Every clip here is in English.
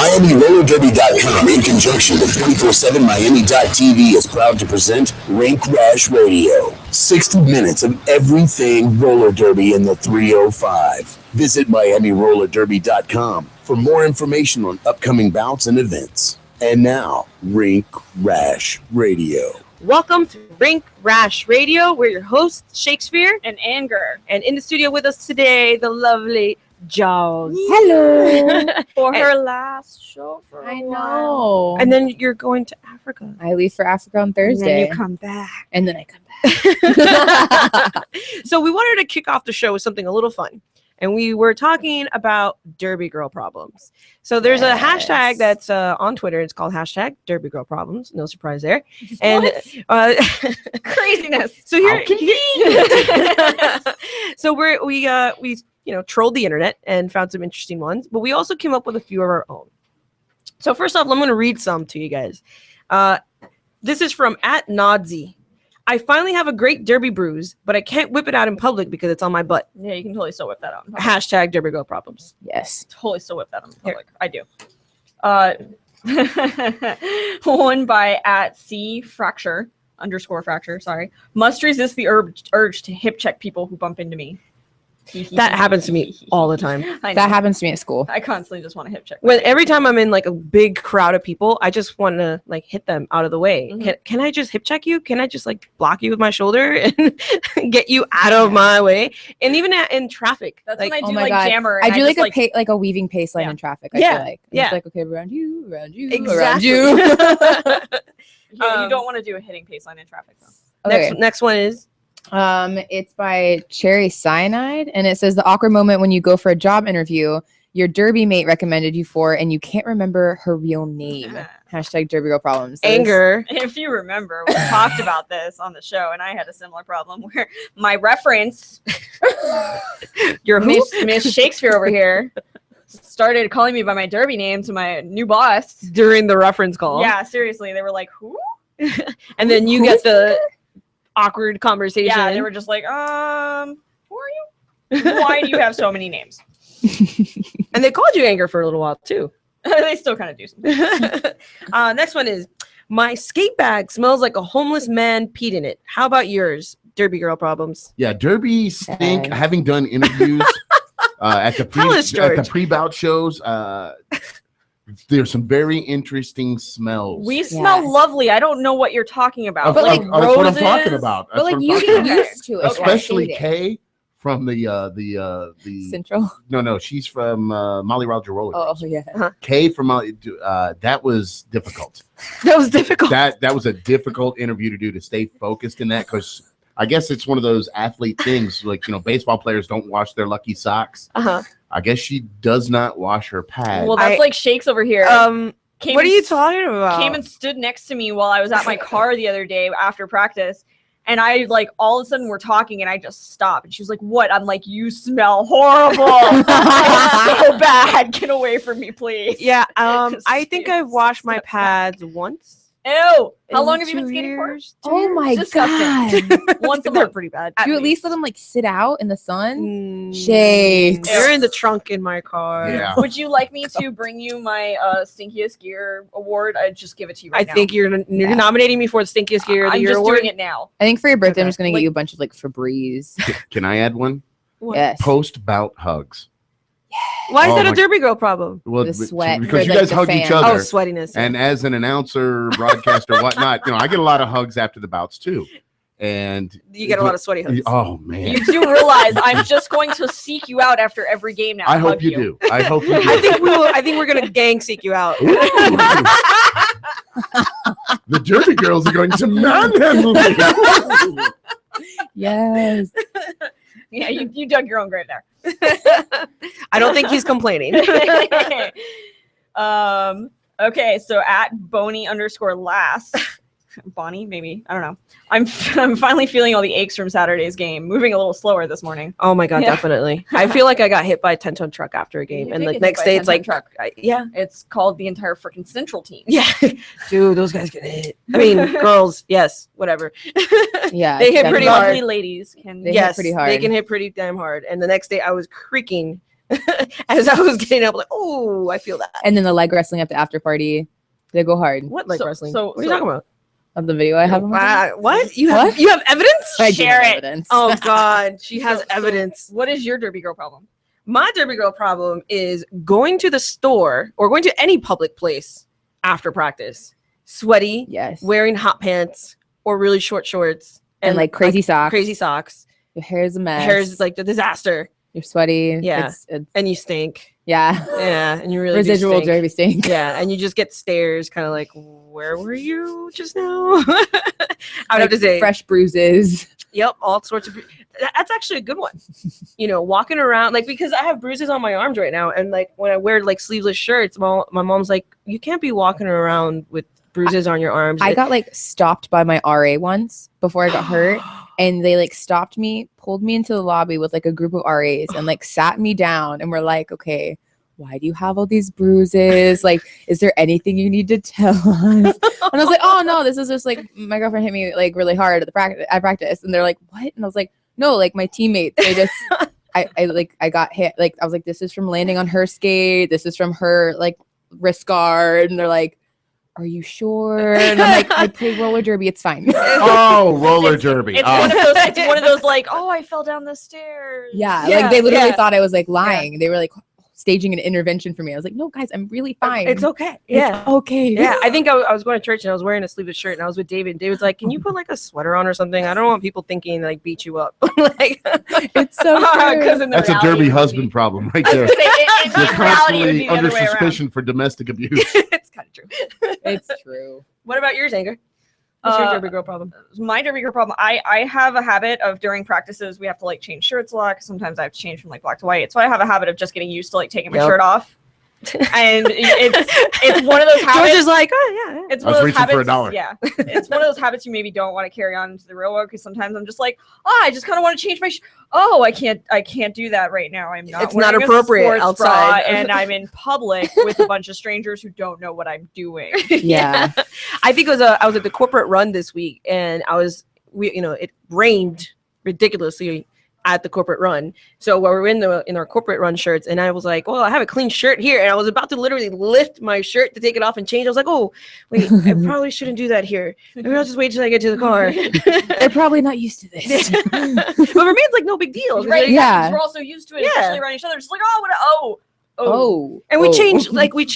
MiamiRollerDerby.com, in conjunction with 247Miami.tv, is proud to present Rink, Rash Radio. 60 minutes of everything roller derby in the 305. Visit MiamiRollerDerby.com for more information on upcoming bouts and events. And now, Rink, Rash Radio. Welcome to Rink, Rash Radio. We're your hosts, Shakespeare and Anger. And in the studio with us today, the lovely Jaws. Hello. For her last show for a while. And then you're going to Africa. I leave for Africa on Thursday. And then you come back. And then I come back. So we wanted to kick off the show with something a little fun. And we were talking about Derby Girl problems. So there's a hashtag that's on Twitter. It's called hashtag Derby Girl problems. No surprise there. And craziness. So here, so we trolled the internet and found some interesting ones, but we also came up with a few of our own. So first off, I'm going to read some to you guys. This is from @Nodzy. I finally have a great derby bruise, but I can't whip it out in public because it's on my butt. Yeah, you can totally still whip that out. Hashtag Derby Girl problems. Yes. Totally still whip that out in public. I do. One by @C_fracture. Sorry. Must resist the urge to hip check people who bump into me. That happens to me all the time. That happens to me at school. I constantly just want to hip check. Every time I'm in like a big crowd of people, I just want to like hit them out of the way. Mm-hmm. Can I just hip check you? Can I just like block you with my shoulder and get you out of my way? And even in traffic, that's like, when I do jammer. I do like a weaving pace line in traffic. I feel like it's like okay, around you, exactly. around you. You don't want to do a hitting pace line in traffic though. Okay. Next one is. It's by Cherry Cyanide, and it says the awkward moment when you go for a job interview your derby mate recommended you for and you can't remember her real name. Hashtag Derby Girl problems. Anger. If you remember, we talked about this on the show, and I had a similar problem where my reference, your Miss Shakespeare over here, started calling me by my derby name to my new boss during the reference call. Yeah, seriously, they were like, "Who?" And then you get the awkward conversation. Yeah, they were just like, who are you? Why do you have so many names? And they called you Anger for a little while too. They still kind of do. Next one is, my skate bag smells like a homeless man peed in it. How about yours? Derby Girl problems. Yeah, derby stink. Having done interviews at the pre-bout shows, there's some very interesting smells. We smell lovely. I don't know what you're talking about. But that's what I'm talking about. But like you get used to it. Especially Kay from the Central. No, she's from Molly Roger Roller. Oh yeah. Uh-huh. Kay from Molly. That was difficult. That was difficult. That was a difficult interview to do, to stay focused in that, because I guess it's one of those athlete things. Like, baseball players don't wash their lucky socks. Uh-huh. I guess she does not wash her pad. Well, that's like Shakes over here. What are you talking about? Came and stood next to me while I was at my car the other day after practice. And I all of a sudden we're talking and I just stopped. And she was like, "What?" I'm like, "You smell horrible. It's so bad. Get away from me, please." Yeah. I think I've washed my pads once. Ew. How long have you been skating for? Oh my god. Once a They're month. pretty bad. Do you at least let them sit out in the sun? Shakes. They're in the trunk in my car. Yeah. Would you like me to bring you my stinkiest gear award? I'd just give it to you right now. I think you're nominating me for the stinkiest gear of the year award. I'm just doing it now. I think for your birthday, I'm just going to get you a bunch of Febreze. Can I add one? Yes. Post-bout hugs. Why is that a Derby Girl problem? Well, the sweat. because you guys hug each other. Oh, sweatiness. And as an announcer, broadcaster, whatnot, I get a lot of hugs after the bouts too. And you get a lot of sweaty hugs. Oh man! You do realize I'm just going to seek you out after every game now. I hope you do. I hope you do. I think we're gonna gang seek you out. The Derby Girls are going to manhandle you. Yes. Yeah, you dug your own grave there. I don't think he's complaining. Okay, so @Boney_last. Bonnie, maybe. I don't know. I'm finally feeling all the aches from Saturday's game. Moving a little slower this morning. Oh my god, definitely. I feel like I got hit by a 10-ton truck after a game, and the next day it's like truck. Yeah, it's called the entire freaking Central team. Yeah, dude, those guys get hit. I mean, girls, yes, whatever. Yeah, they hit pretty hard. Lovely ladies can. Hit pretty hard. They can hit pretty damn hard. And the next day I was creaking as I was getting up, like, oh, I feel that. And then the leg wrestling at the after party, they go hard. What leg wrestling? So what are you talking about? Of the video I have. What? You have evidence? I do Share have it. evidence. Oh God, she has So evidence. what is your derby girl problem? My derby girl problem is going to the store or going to any public place after practice, sweaty, Yes. wearing hot pants or really short shorts And like crazy socks. Crazy socks. Your hair's a mess. Hair's like the disaster. You're sweaty. Yeah. It's And you stink. yeah. Yeah. And you really Residual do stink. derby stink. Yeah. And you just get stares kind of like, where were you just now? I would have to say fresh bruises. Yep, all sorts of. That's actually a good one. You know, walking around like because I have bruises on my arms right now, and like when I wear like sleeveless shirts, my mom's like, you can't be walking around with bruises on your arms. I got like stopped by my RA once before I got hurt, and they like stopped me, pulled me into the lobby with like a group of RAs, and like sat me down, and were like, okay, why do you have all these bruises? Like, is there anything you need to tell us? And I was like, oh no, this is just like my girlfriend hit me like really hard at practice. And they're like, what? And I was like, no, like my teammates, they just I got hit. Like I was like, this is from landing on her skate, this is from her like wrist guard. And they're like, are you sure? And I'm like, I play roller derby, it's fine. Oh, roller derby. It's one of those. It's one of those like, oh, I fell down the stairs. Yeah, like they literally yeah. thought I was like lying. They were like staging an intervention for me. I was like, no, guys, I'm really fine. It's okay. It's okay. Yeah, I think I was going to church and I was wearing a sleeveless shirt and I was with David. David's like, can you put like a sweater on or something? I don't want people thinking like beat you up. Like, It's so true. That's a derby husband problem right there. You're constantly under suspicion for domestic abuse. It's kind of true. It's true. What about yours, Anger? What's your derby girl problem? My derby girl problem. I have a habit of during practices we have to like change shirts a lot. 'Cause sometimes I have to change from like black to white. So I have a habit of just getting used to like taking my shirt off. And it's one of those habits. George is like, oh yeah. It's I one was of those reaching habits. for $1. Yeah, it's one of those habits you maybe don't want to carry on to the real world because sometimes I'm just like, oh, I just kind of want to change my. Oh, I can't do that right now. I'm not. It's not wearing a appropriate sports outside. bra, and I'm in public with a bunch of strangers who don't know what I'm doing. Yeah. I think I was at the corporate run this week, and it rained ridiculously at the corporate run. So we were in our corporate run shirts, and I was like, well, I have a clean shirt here, and I was about to literally lift my shirt to take it off and change. I was like, oh wait, I probably shouldn't do that here. Maybe I'll just wait till I get to the car. They're probably not used to this. But for me, it's like no big deal. Right? Yeah. We're also used to it, Yeah. especially around each other. Just like,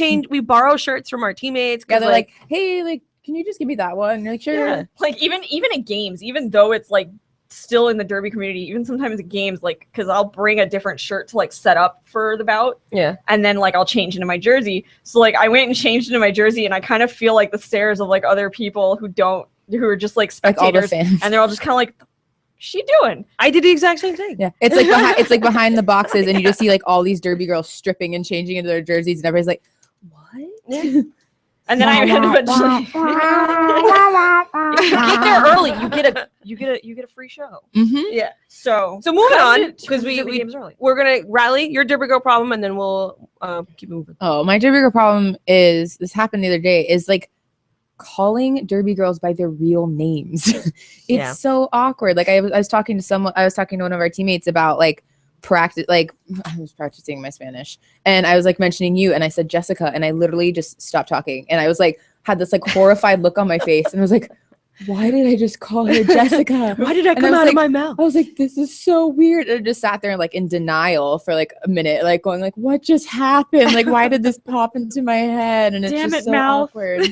And we borrow shirts from our teammates. Yeah, 'Cause, they're like, hey, like, can you just give me that one? And you're like, sure. Yeah. Like even at games, even though it's like still in the derby community, even sometimes at games, like because I'll bring a different shirt to like set up for the bout, Yeah. and then like I'll change into my jersey. So like I went and changed into my jersey, and I kind of feel like the stares of like other people who are just like Like all the spectators, fans. and they're all just kind of like, "What's she doing?" I did the exact same thing. Yeah. It's like it's like behind the boxes, and you just see like all these derby girls stripping and changing into their jerseys, and everybody's like, what? Yeah. And then I eventually you get there early, you get a free show. Mm-hmm. Yeah. So moving come on, to because the we games early. we're gonna rally your derby girl problem, and then we'll keep moving. Oh, my derby girl problem is this happened the other day is like calling derby girls by their real names. It's Yeah. so awkward. Like I was talking to one of our teammates about like practice, like I was practicing my Spanish and I was like mentioning you and I said Jessica and I literally just stopped talking and I was like had this like horrified look on my face and I was like, why did I just call her Jessica? Why did I And come I was out of like- my mouth? I was like, this is so weird. And I just sat there like in denial for like a minute, like going like, what just happened? Like, why did this pop into my head? And it's Damn just it, so mouth. awkward.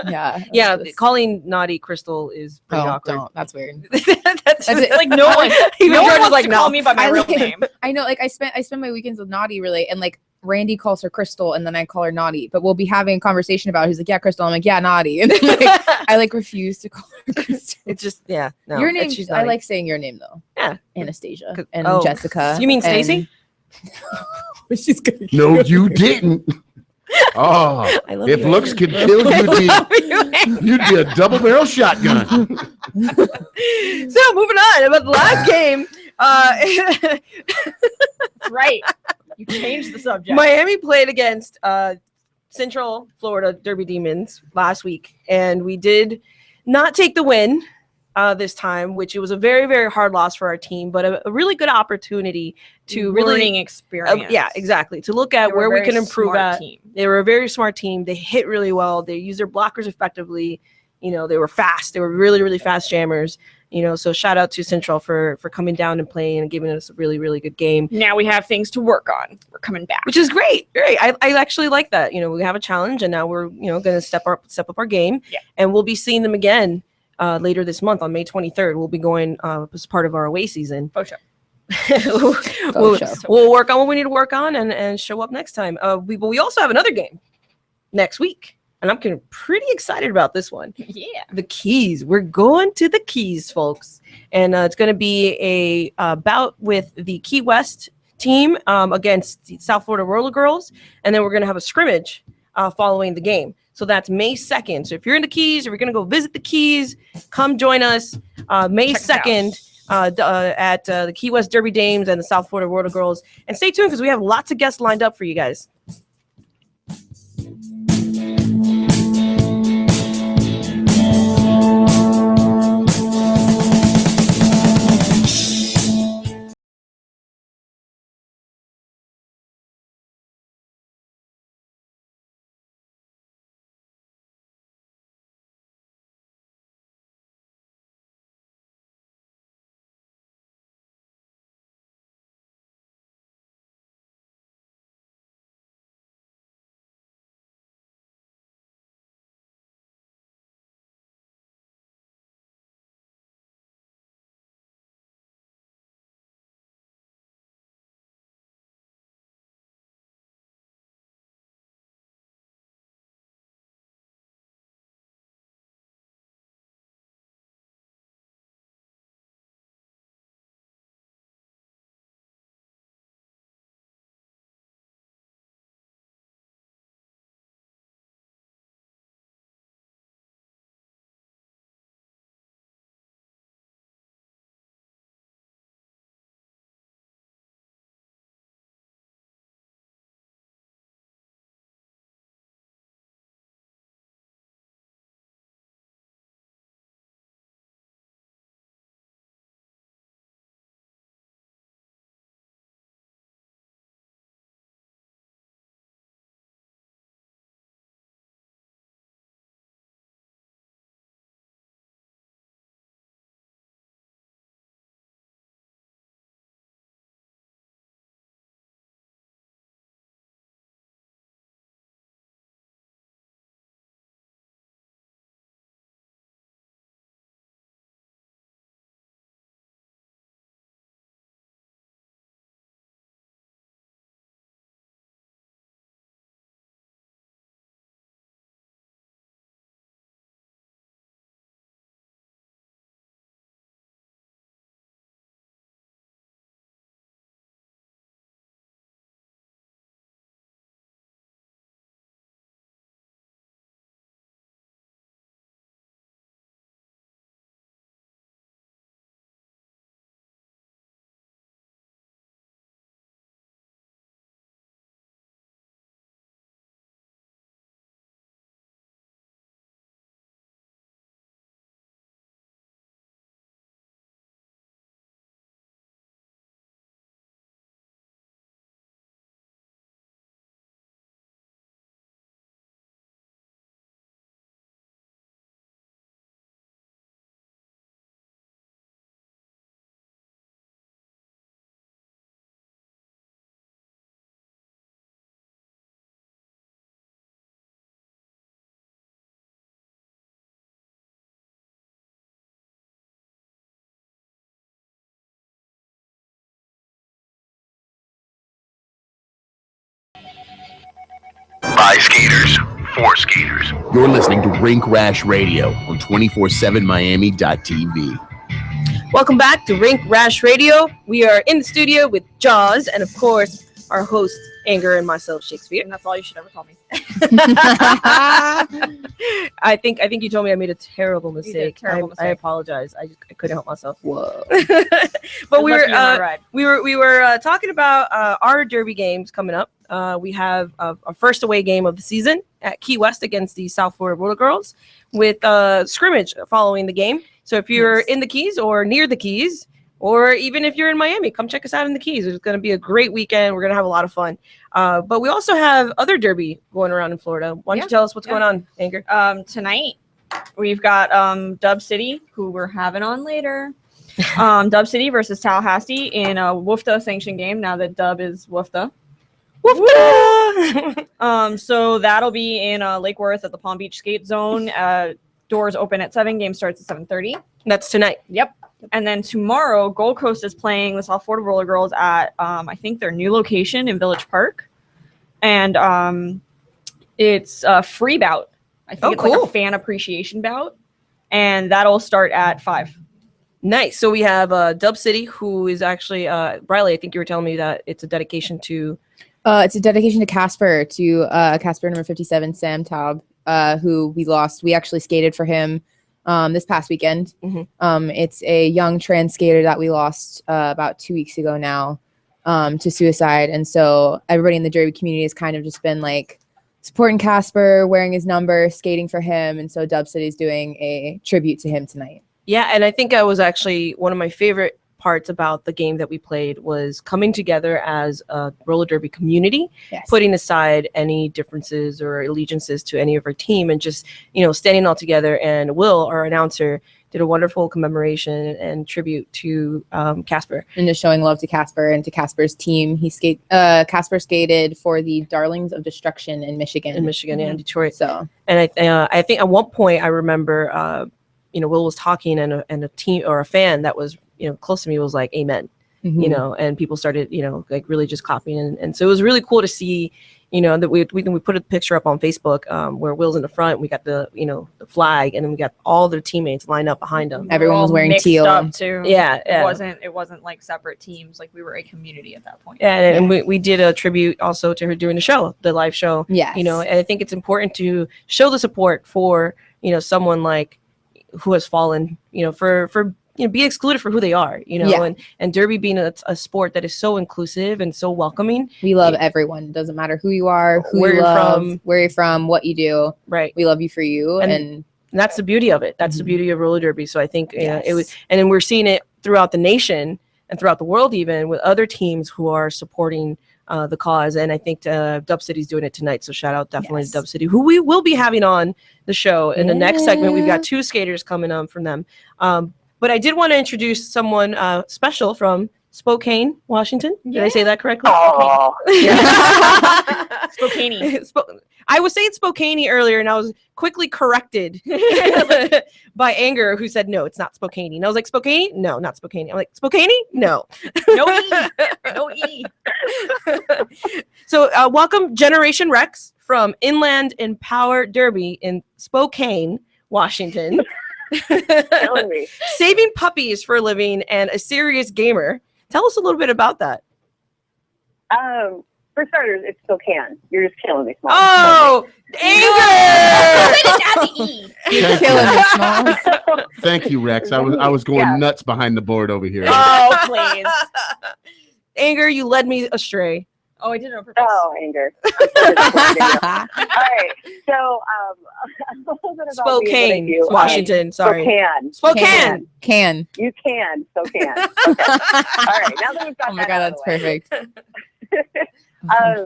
Yeah. Yeah, it's just- calling naughty Crystal is pretty awkward. don't. That's weird. That's That's just it. Like no one, Even no George one is wants like, to call no. me by my I real like- name. I know, like I spend my weekends with Naughty really, and like Randy calls her Crystal, and then I call her Naughty. But we'll be having a conversation about it. He's like, yeah, Crystal. I'm like, yeah, Naughty. And then, like, I like refuse to call her Crystal. It's just no. Your name. she's I naughty. like saying your name though. Yeah. Anastasia 'Cause- and oh. Jessica. You mean and- Stacy? She's gonna No, you didn't. Oh, I love if you. looks could kill, you'd be a double barrel shotgun. So moving on about the last game. That's right. You changed the subject. Miami played against Central Florida Derby Demons last week, and we did not take the win. this time, which it was a very, very hard loss for our team, but a really good opportunity to learning experience. Yeah, exactly. To look at where we can improve at. Team. They were a very smart team. They hit really well. They used their blockers effectively. You know, they were fast. They were really, really fast jammers. You know, so shout out to Central for coming down and playing and giving us a really, really good game. Now we have things to work on. We're coming back, which is great. Great. I actually like that. You know, we have a challenge, and now we're going to step up our game. Yeah. And we'll be seeing them again later this month on May 23rd. We'll be going as part of our away season. Faux show. We'll work on what we need to work on and show up next time. But we also have another game next week. And I'm pretty excited about this one. Yeah. The Keys. We're going to the Keys, folks. And it's going to be a bout with the Key West team against the South Florida Roller Girls. And then we're going to have a scrimmage following the game. So that's May 2nd. So if you're in the Keys or you're going to go visit the Keys, come join us May 2nd at the Key West Derby Dames and the South Florida Roller Girls. And stay tuned because we have lots of guests lined up for you guys. By skaters, for skaters. You're listening to Rink Rash Radio on 247miami.tv. Welcome back to Rink Rash Radio. We are in the studio with Jaws and, of course, our host, Anger, and myself, Shakespeare. And that's all you should ever call me. I think you told me I made a terrible mistake. I apologize. I couldn't help myself. Whoa. But we were talking about our derby games coming up. We have our first away game of the season at Key West against the South Florida Roller Girls with scrimmage following the game. So if you're in the Keys or near the Keys, or even if you're in Miami, come check us out in the Keys. It's going to be a great weekend. We're going to have a lot of fun. But we also have other derby going around in Florida. Why don't you tell us what's going on, Anger? Tonight, we've got Dub City, who we're having on later. Dub City versus Tallahassee in a WUFTA sanctioned game, now that Dub is WUFTA. So that'll be in Lake Worth at the Palm Beach Skate Zone. Doors open at 7. Game starts at 7:30. That's tonight. Yep. And then tomorrow, Gold Coast is playing the South Florida Roller Girls at, I think, their new location in Village Park. And it's a free bout. I think it's like a fan appreciation bout. And that'll start at 5. Nice. So we have Dub City, who is actually, Briley, I think you were telling me that it's a dedication to... it's a dedication to Casper, Casper number 57, Sam Taub, who we lost. We actually skated for him this past weekend. It's a young trans skater that we lost about 2 weeks ago now to suicide. And so everybody in the derby community has kind of just been like supporting Casper, wearing his number, skating for him. And so Dub City is doing a tribute to him tonight. Yeah, and I think I was actually one of my favorite parts about the game that we played was coming together as a roller derby community, putting aside any differences or allegiances to any of our team and just, standing all together. And Will, our announcer, did a wonderful commemoration and tribute to Casper. And just showing love to Casper and to Casper's team. Casper skated for the Darlings of Destruction in Michigan. And Detroit. So, and I think at one point I remember, Will was talking and a team or a fan that was close to me was like, amen, and people started, like really just copying. And so it was really cool to see, that we put a picture up on Facebook where Will's in the front. We got the, the flag, and then we got all their teammates lined up behind them. Everyone was wearing teal. Up too. Yeah. It wasn't like separate teams. Like we were a community at that point. Yeah. And we did a tribute also to her during the show, the live show. Yes. And I think it's important to show the support for, someone like who has fallen, for be excluded for who they are, and derby being a sport that is so inclusive and so welcoming. We love everyone. It doesn't matter who you are, where you're from, what you do. Right. We love you for you. And that's the beauty of it. That's the beauty of roller derby. So I think it was, and then we're seeing it throughout the nation and throughout the world, even with other teams who are supporting the cause. And I think Dub City's doing it tonight. So shout out definitely to Dub City, who we will be having on the show in the next segment. We've got 2 skaters coming on from them. But I did want to introduce someone special from Spokane, Washington. Did I say that correctly? Oh. Spokane. I was saying Spokane earlier, and I was quickly corrected by Anger, who said, no, it's not Spokane. And I was like, Spokane? No, not Spokane. I'm like, Spokane? No. No E. No E. So welcome Generation Rex from Inland Empower Derby in Spokane, Washington. Saving puppies for a living and a serious gamer. Tell us a little bit about that. For starters, it's Spokane. You're just killing me, Smalls. Oh, Anger! Just add the E. You're killing me, Smalls. Thank you, Rex. I was going nuts behind the board over here. Oh, please. Anger, you led me astray. Oh, I did it on purpose. Oh, Anger. All right. So, a little bit about Spokane, Washington. Sorry. Spokane. Can. You can. Spokane. Okay. All right. Now that we've got Oh my God, that's perfect. I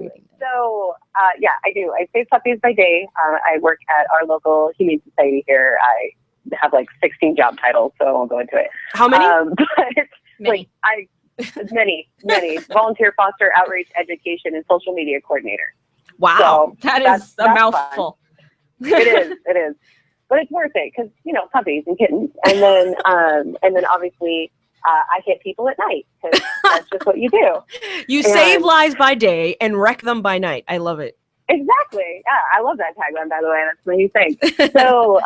do. I save puppies by day. I work at our local humane society here. I have like 16 job titles, so I won't go into it. How many? Many. Volunteer, foster, outreach, education, and social media coordinator. Wow. So that's a mouthful. It is. But it's worth it because, puppies and kittens. And then obviously I hit people at night because that's just what you do. You save lives by day and wreck them by night. I love it. Exactly. Yeah, I love that tagline, by the way. That's my new thing. So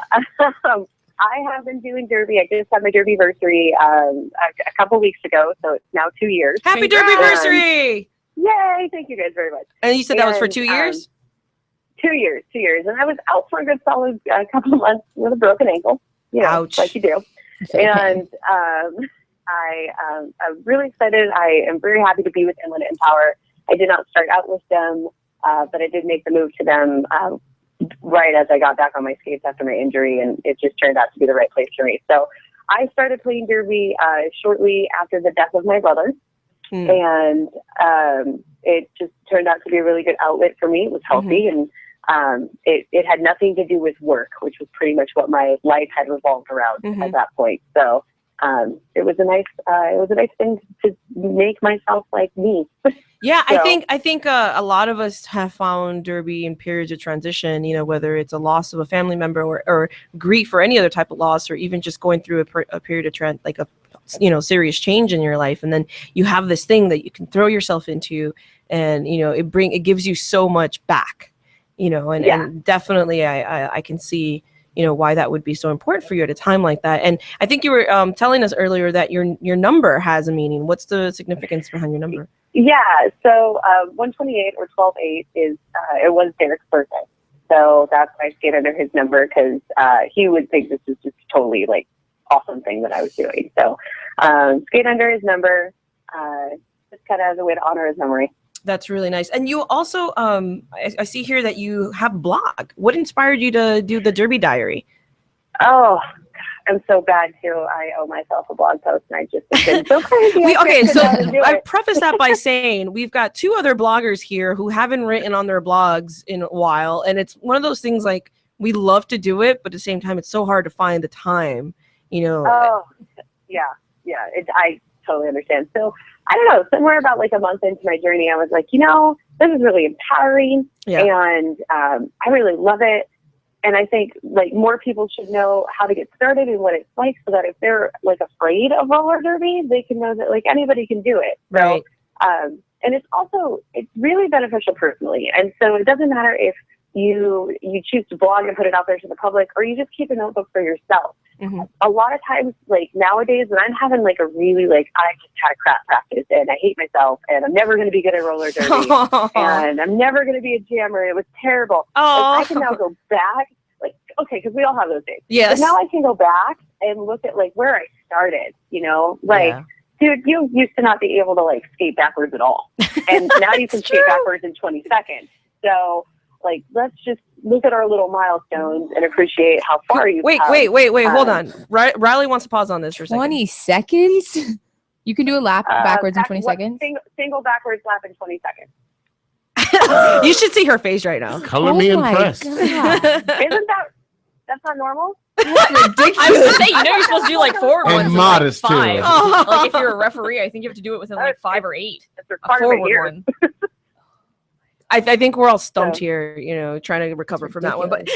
I have been doing derby. I just had my derby-versary a couple weeks ago, so it's now 2 years. Happy derby-versary! Yay! Thank you guys very much. And you said that was for 2 years? 2 years. And I was out for a good solid couple of months with a broken ankle. Ouch. Like you do. And I'm really excited. I am very happy to be with Inland Empower. I did not start out with them, but I did make the move to them right as I got back on my skates after my injury, and it just turned out to be the right place for me. So I started playing derby shortly after the death of my brother, and it just turned out to be a really good outlet for me. It was healthy, and it had nothing to do with work, which was pretty much what my life had revolved around at that point. So it was a nice thing to make myself like me. Yeah, so, I think a lot of us have found derby in periods of transition, you know, whether it's a loss of a family member or grief or any other type of loss, or even just going through a period of serious change in your life. And then you have this thing that you can throw yourself into, and, you know, it gives you so much back, you know, and definitely I can see, you know, why that would be so important for you at a time like that. And I think you were telling us earlier that your number has a meaning. What's the significance behind your number? Yeah, so 128 or 12-8 is it was Derek's birthday, so that's why I skate under his number, because he would think this is just totally like awesome thing that I was doing. So skate under his number, just kind of as a way to honor his memory. That's really nice. And you also, I see here that you have a blog. What inspired you to do the Derby Diary? Oh, I'm so bad too. I owe myself a blog post, and I just been so crazy. I preface that by saying we've got two other bloggers here who haven't written on their blogs in a while, and it's one of those things like we love to do it, but at the same time, it's so hard to find the time. You know. Oh, yeah. I totally understand. So I don't know. Somewhere about like a month into my journey, I was like, you know, this is really empowering, and I really love it. And I think like more people should know how to get started and what it's like, so that if they're like afraid of roller derby, they can know that like anybody can do it. Right. So, and it's really beneficial personally. And so it doesn't matter if you choose to blog and put it out there to the public, or you just keep a notebook for yourself. Mm-hmm. A lot of times, like nowadays, when I'm having like a really like I just had a crap practice and I hate myself and I'm never going to be good at roller derby and I'm never going to be a jammer. It was terrible. Like, I can now go back, like okay, because we all have those days. Yes. But now I can go back and look at like where I started. You know, like dude, you used to not be able to like skate backwards at all, and now you can skate backwards in 20 seconds. So like, let's just look at our little milestones and appreciate how far you. Wait, hold on. Riley wants to pause on this for a second. 20 seconds? You can do a lap backwards in 20 seconds? Single backwards lap in 20 seconds. You should see her face right now. Color me impressed. Isn't that's not normal? That's ridiculous. I was going to say, you know, you're supposed to do like forward ones. And modest like 5. too. Like if you're a referee, I think you have to do it within like 5 or 8. That's required one. I think we're all stumped here, you know, trying to recover from that one. But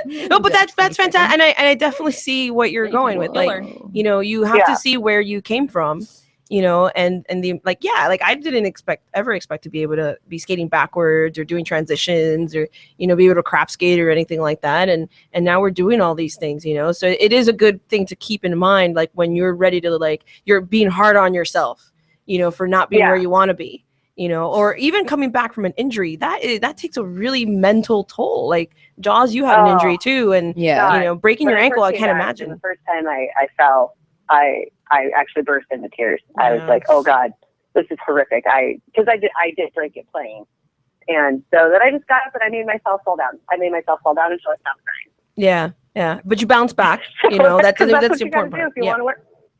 no, but that's fantastic, and I definitely see what you're going with. Like, you know, you have to see where you came from, you know, and the like I didn't ever expect to be able to be skating backwards or doing transitions or, you know, be able to crap skate or anything like that. And now we're doing all these things, you know. So it is a good thing to keep in mind, like when you're ready to, like, you're being hard on yourself, you know, for not being where you want to be. You know, or even coming back from an injury, that takes a really mental toll. Like Jaws, you had an injury too, and you know, breaking your ankle, I can't imagine. The first time I fell, I actually burst into tears. I was like, oh God, this is horrific. Because I did break it playing, and so then I just got up and I made myself fall down. Until I stopped crying. Yeah, but you bounce back. You know, that's the important part. If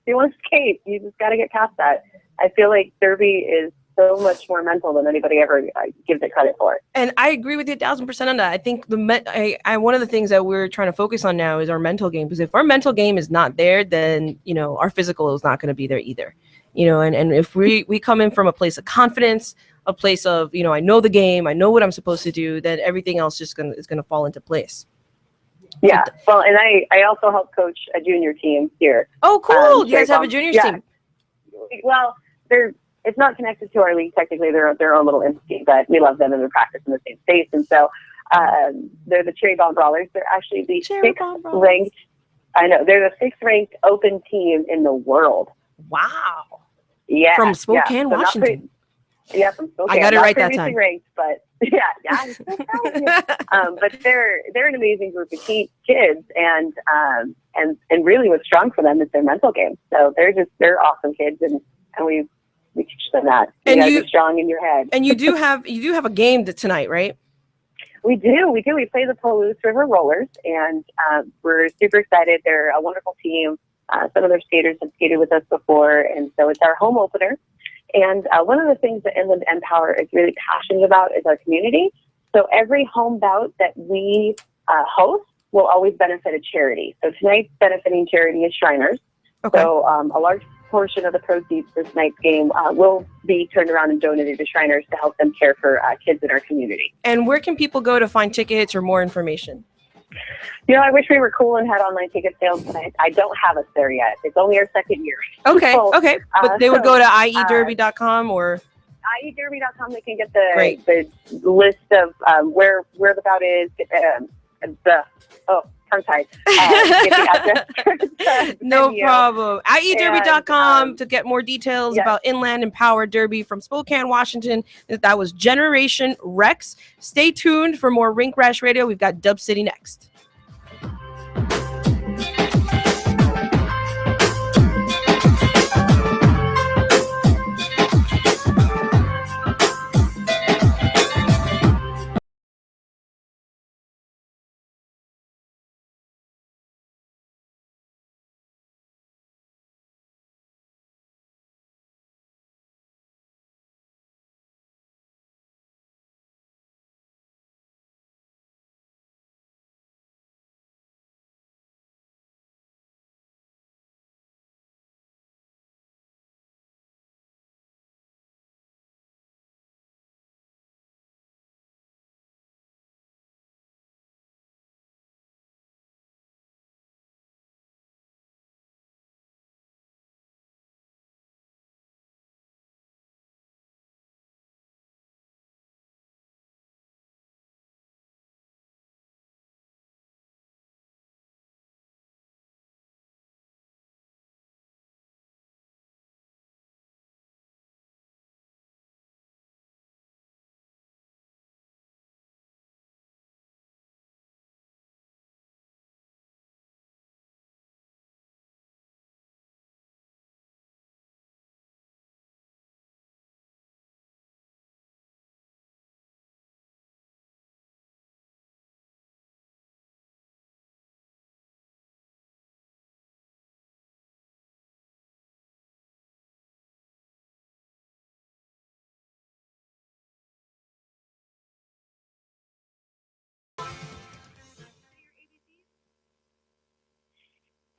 you want to skate, you just got to get past that. I feel like derby is so much more mental than anybody ever gives it credit for. And I agree with you 1,000% on that. I think one of the things that we're trying to focus on now is our mental game, because if our mental game is not there, then, you know, our physical is not going to be there either. You know, and if we come in from a place of confidence, a place of, you know, I know the game, I know what I'm supposed to do, then everything else is going to fall into place. Yeah. Well, and I also help coach a junior team here. Oh, cool. You guys have a junior team. Well, it's not connected to our league technically. They're their own little entity, but we love them and we practice in the same space. And so they're the Cherry Bomb Brawlers. They're actually the 6th ranked. I know, they're the 6th ranked open team in the world. Wow. Yeah. From Spokane, so Washington. From Spokane. I got it right that time. Ranked, but but they're an amazing group of kids, and really what's strong for them is their mental game. So they're awesome kids, and we teach them that. You gotta be strong in your head. And you do have a game tonight, right? We do. We play the Palouse River Rollers, and we're super excited. They're a wonderful team. Some of their skaters have skated with us before, and so it's our home opener. And one of the things that Inland Empower is really passionate about is our community. So every home bout that we host will always benefit a charity. So tonight's benefiting charity is Shriners. Okay. So a large portion of the proceeds for tonight's game will be turned around and donated to Shriners to help them care for kids in our community. And where can people go to find tickets or more information? You know, I wish we were cool and had online ticket sales, but I don't have us there yet. It's only our second year. Okay, So, okay. But they would go to iederby.com or? iederby.com. They can get the list of where the bout is, tongue-tied. Get the address. No problem. iederby.com to get more details about Inland Empower Derby from Spokane, Washington. That was Generation Rex. Stay tuned for more Rink Rash Radio. We've got Dub City next.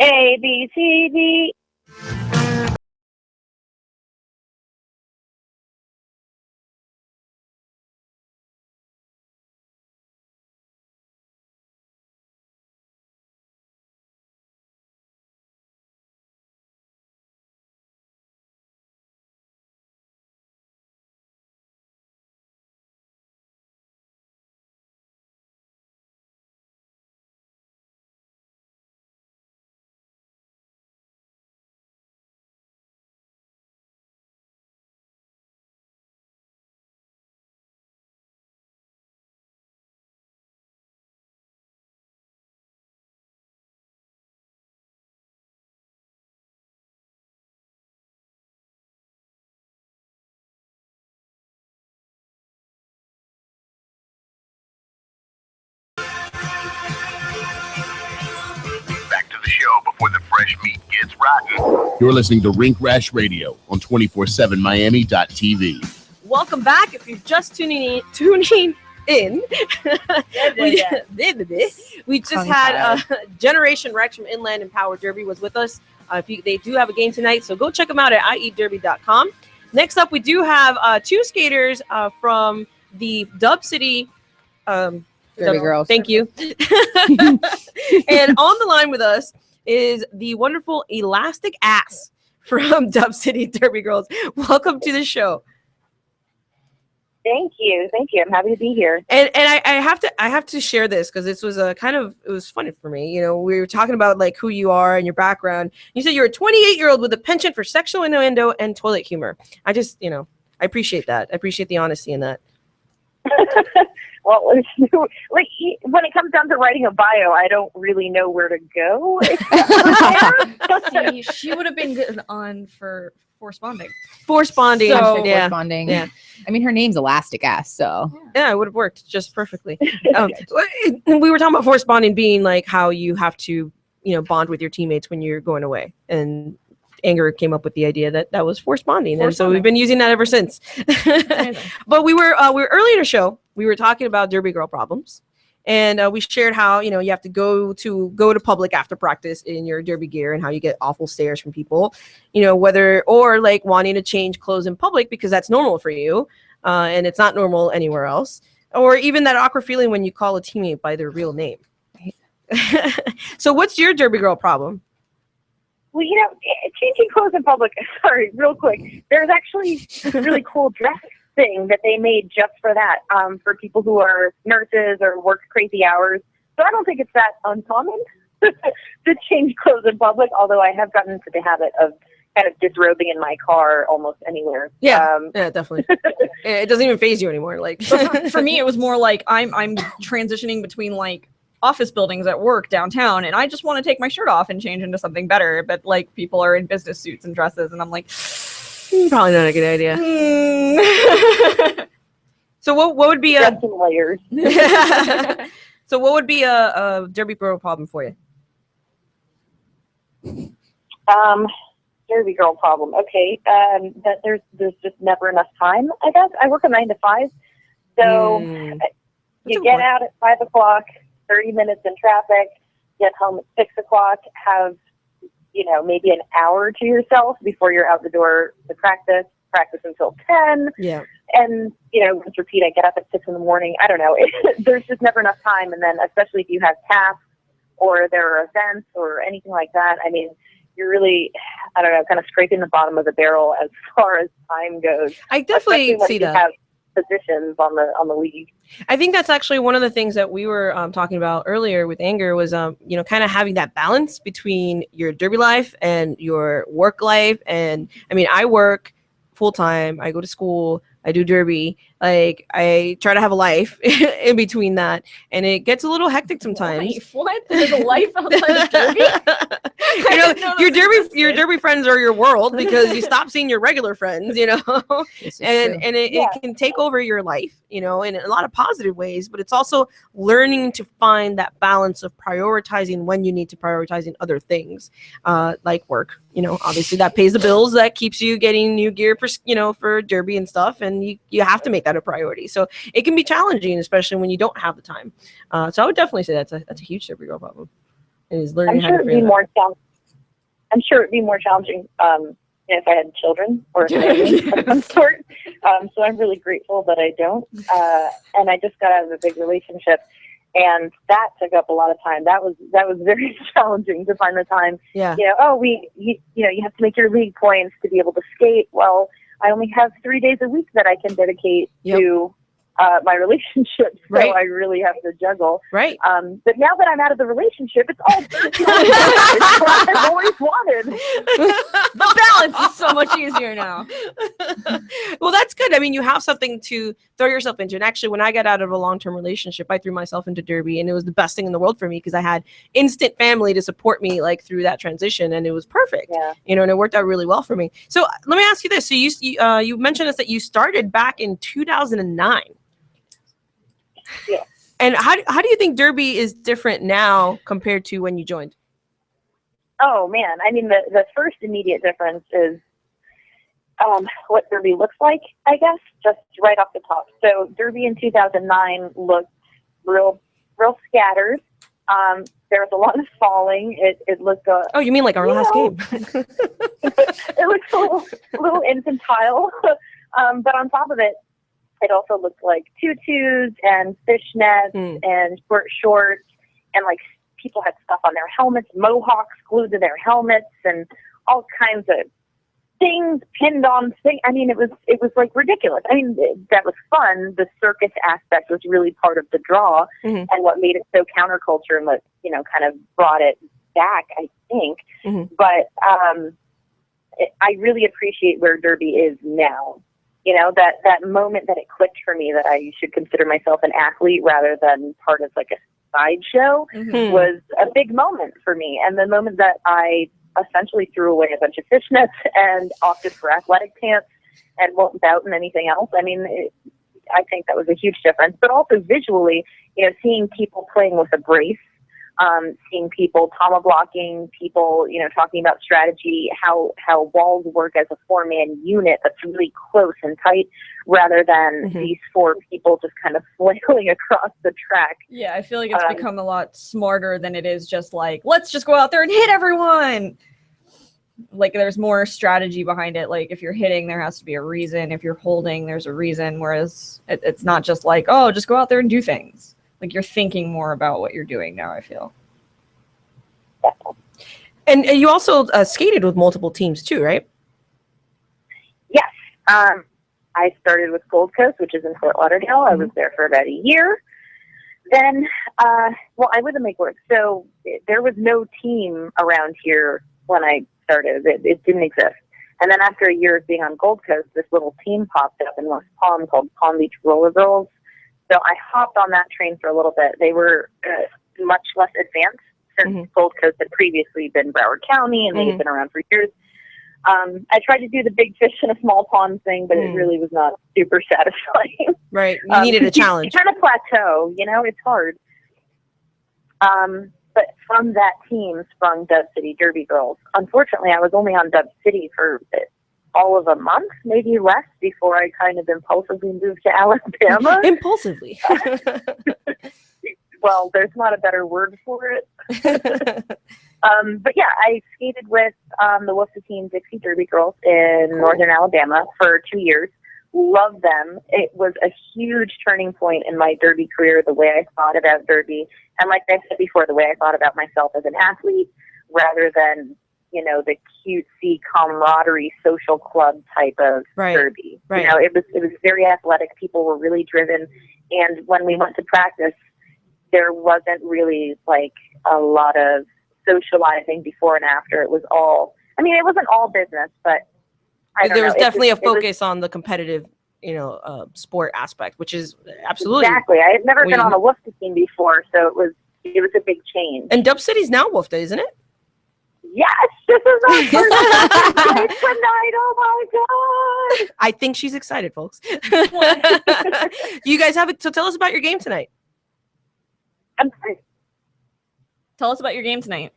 A, B, C, D. Back to the show before the fresh meat gets rotten. You're listening to Rink Rash Radio on 247miami.tv. Welcome back. If you're just tuning in, we just had Generation Rex from Inland Empower Derby was with us. They do have a game tonight, so go check them out at iederby.com. Next up, we do have two skaters from the Dub City Derby Girls. Thank you. And on the line with us is the wonderful Elastic Ass from Dub City Derby Girls. Welcome to the show. Thank you. I'm happy to be here. And I have to share this because this was it was funny for me. You know, we were talking about like who you are and your background. You said you're a 28-year-old with a penchant for sexual innuendo and toilet humor. I just, I appreciate that. I appreciate the honesty in that. Well, like when it comes down to writing a bio, I don't really know where to go. See, she would have been good on for force bonding. Force bonding. So, yeah. force bonding. Yeah. I mean, her name's Elastic Ass, so. Yeah, it would have worked just perfectly. We were talking about force bonding being like how you have to bond with your teammates when you're going away. And Anger came up with the idea that was forced bonding, and so we've been using that ever since. But we were early in the show. We were talking about Derby girl problems, and we shared how you have to go to public after practice in your Derby gear, and how you get awful stares from people, whether or like wanting to change clothes in public because that's normal for you, and it's not normal anywhere else, or even that awkward feeling when you call a teammate by their real name. So, what's your Derby girl problem? Well, changing clothes in public, sorry, real quick, there's actually a really cool dress thing that they made just for that, for people who are nurses or work crazy hours. So I don't think it's that uncommon to change clothes in public, although I have gotten into the habit of kind of disrobing in my car almost anywhere. Yeah, definitely. It doesn't even faze you anymore. Like for me, it was more like I'm transitioning between like office buildings at work downtown, and I just want to take my shirt off and change into something better, but like people are in business suits and dresses, and I'm like, probably not a good idea. So what would be a layers? So what would be a Derby girl problem for you? Derby girl problem. Okay, that there's just never enough time. I guess I work a 9 to 5, so you get out at 5 o'clock. 30 minutes in traffic, get home at 6 o'clock, have, maybe an hour to yourself before you're out the door to practice until 10. Yeah. And, just repeat, I get up at 6 in the morning. I don't know. There's just never enough time. And then especially if you have tasks or there are events or anything like that, I mean, you're really, I don't know, kind of scraping the bottom of the barrel as far as time goes. I definitely see that. Have positions on the league. I think that's actually one of the things that we were talking about earlier with Anger was kind of having that balance between your Derby life and your work life. And I mean, I work full time, I go to school, I do Derby, like I try to have a life in between that, and it gets a little hectic sometimes. What? There's a life outside of Derby? Your Derby friends are your world because you stop seeing your regular friends, and it can take over your life, in a lot of positive ways, but it's also learning to find that balance of prioritizing when you need to prioritize in other things, like work. Obviously that pays the bills, that keeps you getting new gear for Derby and stuff, and you have to make that a priority. So it can be challenging, especially when you don't have the time. So I would definitely say that's a huge Derby girl problem. Is learning how to I'm sure it'd be more challenging if I had children or family of some sort. So I'm really grateful that I don't. And I just got out of a big relationship, and that took up a lot of time. That was very challenging to find the time. Yeah. You have to make your league points to be able to skate. Well, I only have 3 days a week that I can dedicate to my relationship, so right. I really have to juggle. Right. But now that I'm out of the relationship, it's all it's what I've always wanted. The balance is so much easier now. Well, that's good. I mean, you have something to throw yourself into. And actually, when I got out of a long-term relationship, I threw myself into Derby, and it was the best thing in the world for me because I had instant family to support me like through that transition, and it was perfect. Yeah. And it worked out really well for me. So let me ask you this: so you mentioned us that you started back in 2009. Yeah. And how do you think Derby is different now compared to when you joined? Oh man, I mean the first immediate difference is what Derby looks like, I guess, just right off the top. So Derby in 2009 looked real scattered. There was a lot of falling. It looked. Oh, you mean like our last game? It looks a little infantile, but on top of it, it also looked like tutus and fishnets and short shorts, and like people had stuff on their helmets, mohawks glued to their helmets, and all kinds of things pinned on things. I mean, it was like ridiculous. I mean, that was fun. The circus aspect was really part of the draw, and what made it so counterculture and what kind of brought it back, I think. But I really appreciate where Derby is now. That moment that it clicked for me that I should consider myself an athlete rather than part of like a sideshow was a big moment for me. And the moment that I essentially threw away a bunch of fishnets and opted for athletic pants and won't out in anything else. I mean, I think that was a huge difference. But also visually, seeing people playing with a brace seeing people trauma blocking, people, talking about strategy, how walls work as a 4-man unit that's really close and tight, rather than these 4 people just kind of flailing across the track. Yeah, I feel like it's become a lot smarter than it is just like, let's just go out there and hit everyone. Like, there's more strategy behind it. Like, if you're hitting, there has to be a reason. If you're holding, there's a reason. Whereas it's not just like, oh, just go out there and do things. Like, you're thinking more about what you're doing now, I feel. And you also skated with multiple teams too, right? Yes. I started with Gold Coast, which is in Fort Lauderdale. I was there for about a year. Then, I live in Lake Worth, so there was no team around here when I started. It didn't exist. And then after a year of being on Gold Coast, this little team popped up in West Palm called Palm Beach Roller Girls. So I hopped on that train for a little bit. They were much less advanced since Gold Coast had previously been Broward County, and they had been around for years. I tried to do the big fish in a small pond thing, but it really was not super satisfying. Right. You needed a challenge. You kind of plateau, it's hard. But from that team sprung Dub City Derby Girls. Unfortunately, I was only on Dub City for all of a month, maybe less, before I kind of impulsively moved to Alabama. Impulsively. Well, there's not a better word for it. But yeah, I skated with the Woofta Team Dixie Derby Girls in northern Alabama for 2 years. Love them. It was a huge turning point in my Derby career, the way I thought about Derby. And like I said before, the way I thought about myself as an athlete, rather than, the cutesy camaraderie social club type of Derby. Right. It was very athletic. People were really driven. And when we went to practice, there wasn't really like a lot of socializing before and after. It was all, it wasn't all business, but there was definitely a focus on the competitive, sport aspect, which is absolutely. Exactly. I had never been on a Woofta team before, so it was a big change. And Dub City's now Woofta, isn't it? Yes, this is our first night tonight. Oh my God. I think she's excited, folks. You guys have it. So tell us about your game tonight. I'm sorry. Tell us about your game tonight.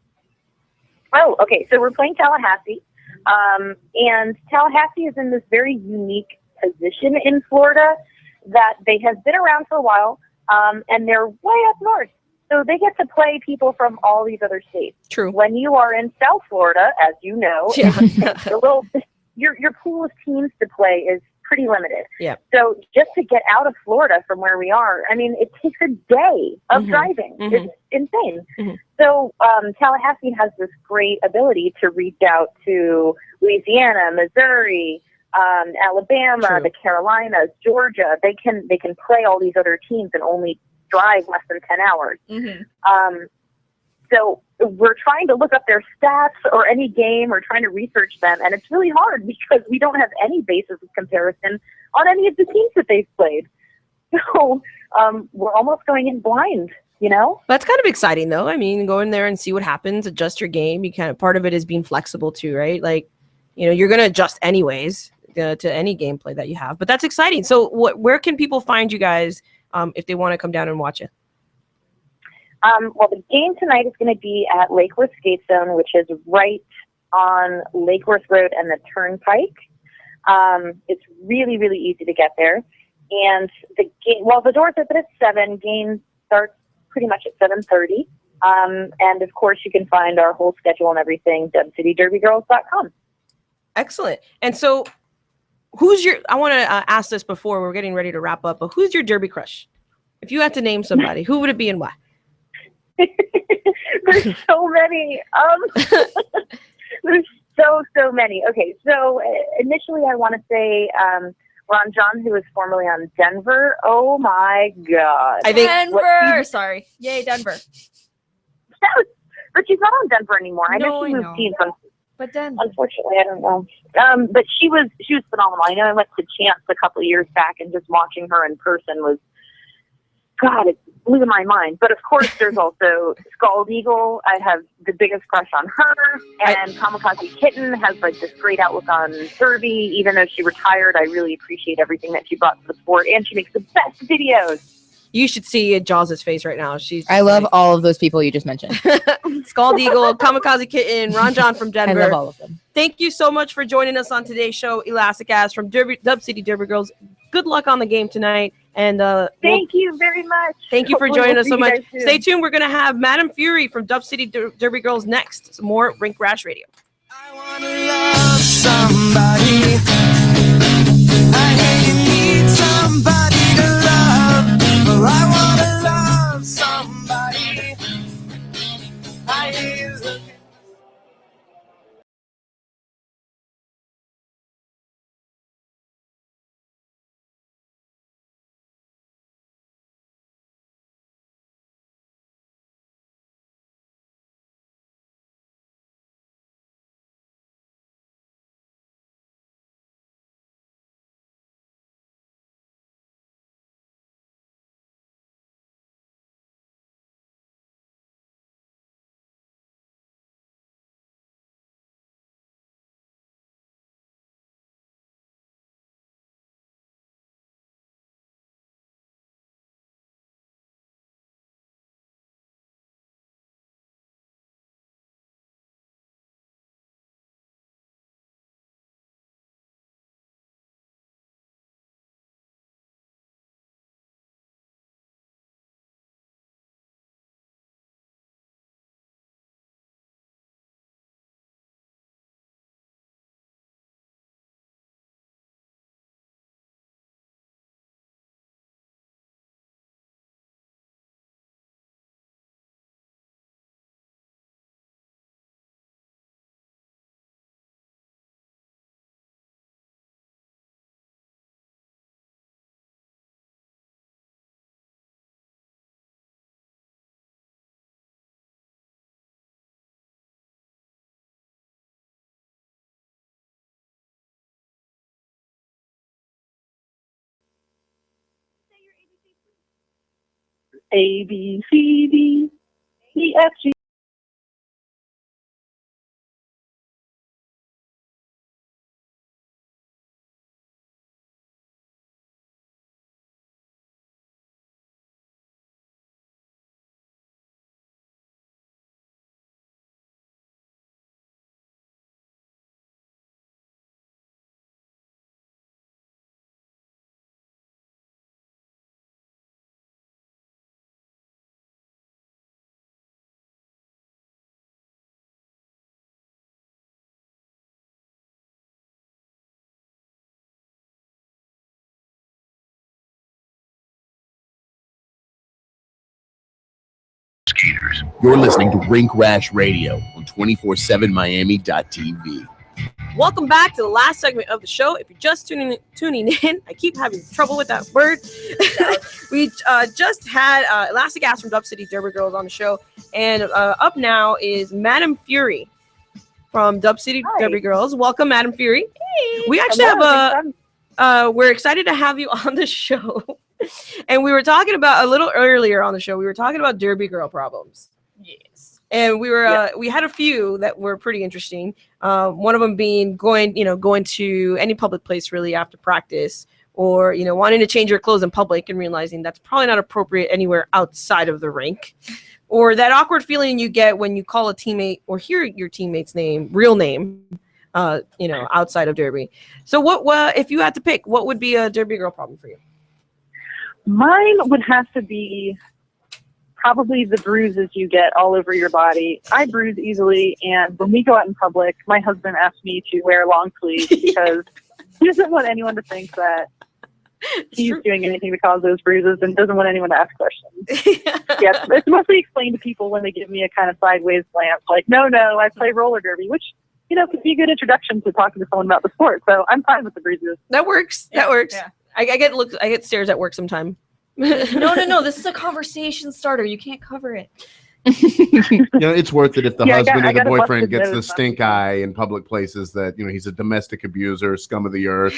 Oh, okay. So we're playing Tallahassee. And Tallahassee is in this very unique position in Florida that they have been around for a while, and they're way up north. So they get to play people from all these other states. True. When you are in South Florida, as you know, your pool of teams to play is pretty limited. Yeah. So just to get out of Florida from where we are, it takes a day of driving. It's insane. So Tallahassee has this great ability to reach out to Louisiana, Missouri, Alabama, the Carolinas, Georgia. They can play all these other teams and only drive less than 10 hours. So we're trying to look up their stats or any game or trying to research them, and it's really hard because we don't have any basis of comparison on any of the teams that they've played. So we're almost going in blind, That's kind of exciting, though. Go in there and see what happens, adjust your game. You part of it is being flexible too, right? Like, you're going to adjust anyways to any gameplay that you have. But that's exciting. So where can people find you guys if they want to come down and watch it? Well, the game tonight is going to be at Lake Worth Skate Zone, which is right on Lake Worth Road and the Turnpike. It's really, really easy to get there. And the game, the doors open at 7. Game starts pretty much at 7:30. And of course, you can find our whole schedule and everything, dubcityderbygirls.com. Excellent. And so I want to ask this before we're getting ready to wrap up, but who's your Derby crush? If you had to name somebody, who would it be and why? There's so many. There's so many. Okay, so initially I want to say Ron John, who was formerly on Denver. Oh my God! I think Denver. Sorry, yay Denver. But she's not on Denver anymore. I know she moved teams. But then, unfortunately, I don't know. But she was phenomenal. I know I went to Chance a couple of years back, and just watching her in person was, God, it blew my mind. But of course, there's also Scald Eagle. I have the biggest crush on her. And Kamikaze Kitten has like this great outlook on Derby. Even though she retired, I really appreciate everything that she brought to the sport. And she makes the best videos. You should see Jaws' face right now. I love all of those people you just mentioned. Scald Eagle, Kamikaze Kitten, Ron John from Denver. I love all of them. Thank you so much for joining us on today's show, Elastic Ass from Dub City Derby Girls. Good luck on the game tonight. And thank you very much. Thank you for joining us so much. Stay tuned. We're going to have Madam Fury from Dub City Derby Girls next. Some more Rink Rash Radio. I want to love somebody. I hear you need somebody to love. Well, I want to love somebody. I hear you looking. A, B, C, D, E, F, G. You're listening to Rink Rash Radio on 247miami.tv. Welcome back to the last segment of the show. If you're just tuning in, I keep having trouble with that word. We just had Elastic Ass from Dub City Derby Girls on the show. And up now is Madam Fury from Dub City Derby Girls. Welcome, Madam Fury. Hey, we actually we're excited to have you on the show. And we were talking about a little earlier on the show, we were talking about Derby Girl problems. Yes. And we were we had a few that were pretty interesting. One of them being going to any public place really after practice, or wanting to change your clothes in public and realizing that's probably not appropriate anywhere outside of the rink, or that awkward feeling you get when you call a teammate or hear your teammate's real name, outside of Derby. So what if you had to pick, what would be a Derby Girl problem for you? Mine would have to be probably the bruises you get all over your body. I bruise easily, and when we go out in public, my husband asks me to wear long sleeves because he doesn't want anyone to think that he's doing anything to cause those bruises and doesn't want anyone to ask questions. It's mostly explained to people when they give me a kind of sideways glance, like, no, I play roller derby, which, could be a good introduction to talking to someone about the sport. So I'm fine with the bruises. That works. Yeah. That works. Yeah. I get stares at work sometime. No. This is a conversation starter. You can't cover it. It's worth it if the husband or the boyfriend gets the nose. stink eye in public places that, he's a domestic abuser, scum of the earth.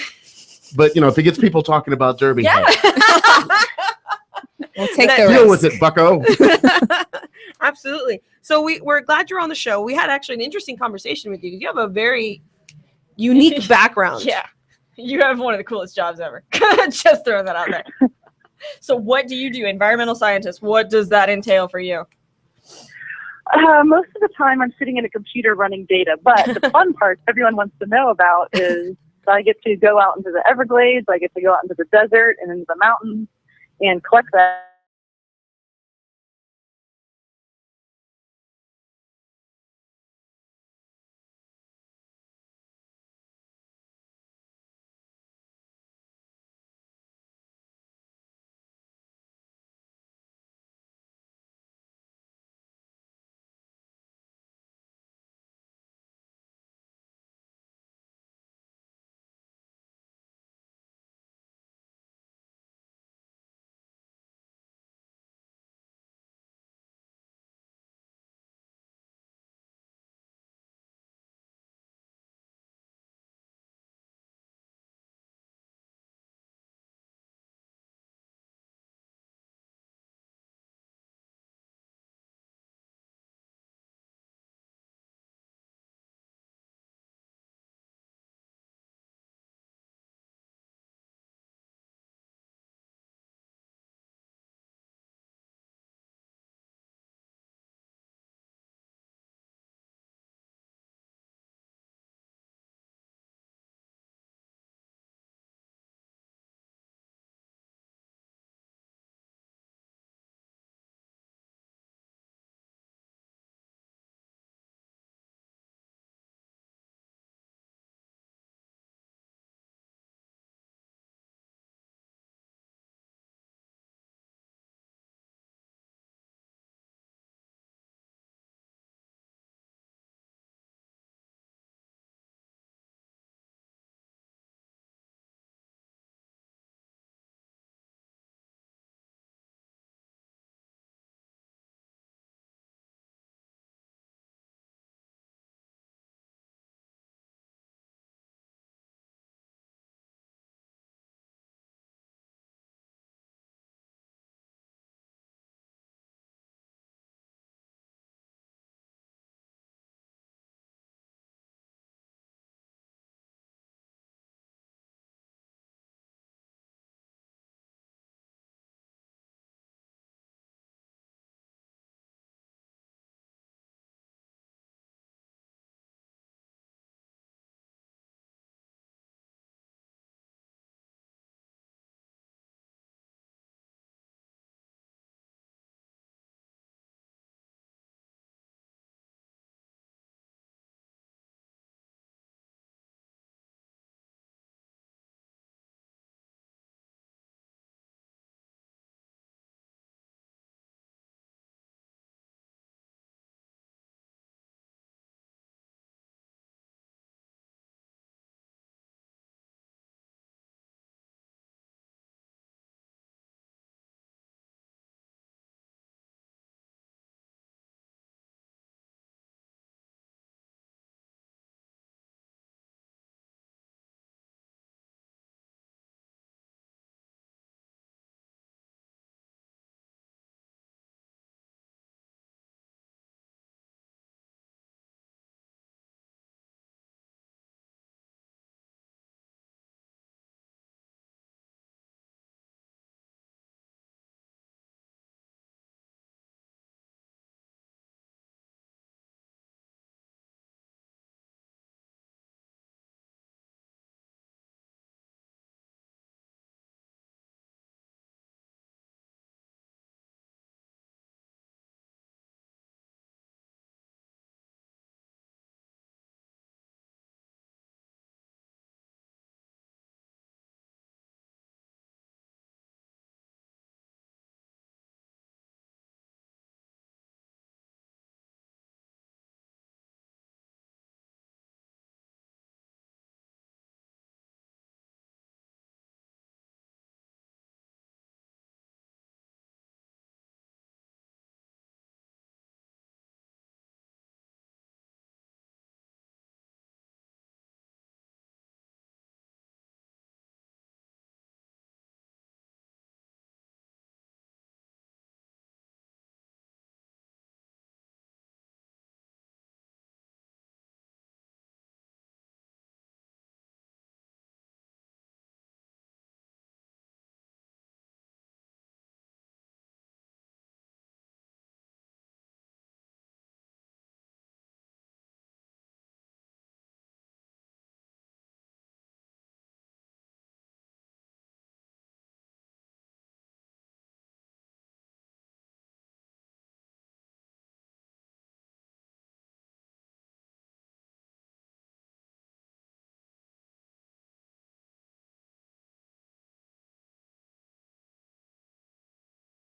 But, if he gets people talking about Derby, Yeah. We'll take the deal risk. with it, bucko. Absolutely. So we're glad you're on the show. We had actually an interesting conversation with you. You have a very unique background. Yeah. You have one of the coolest jobs ever. Just throwing that out there. So what do you do? Environmental scientist, what does that entail for you? Most of the time I'm sitting at a computer running data, but the fun part everyone wants to know about is I get to go out into the Everglades, I get to go out into the desert and into the mountains and collect that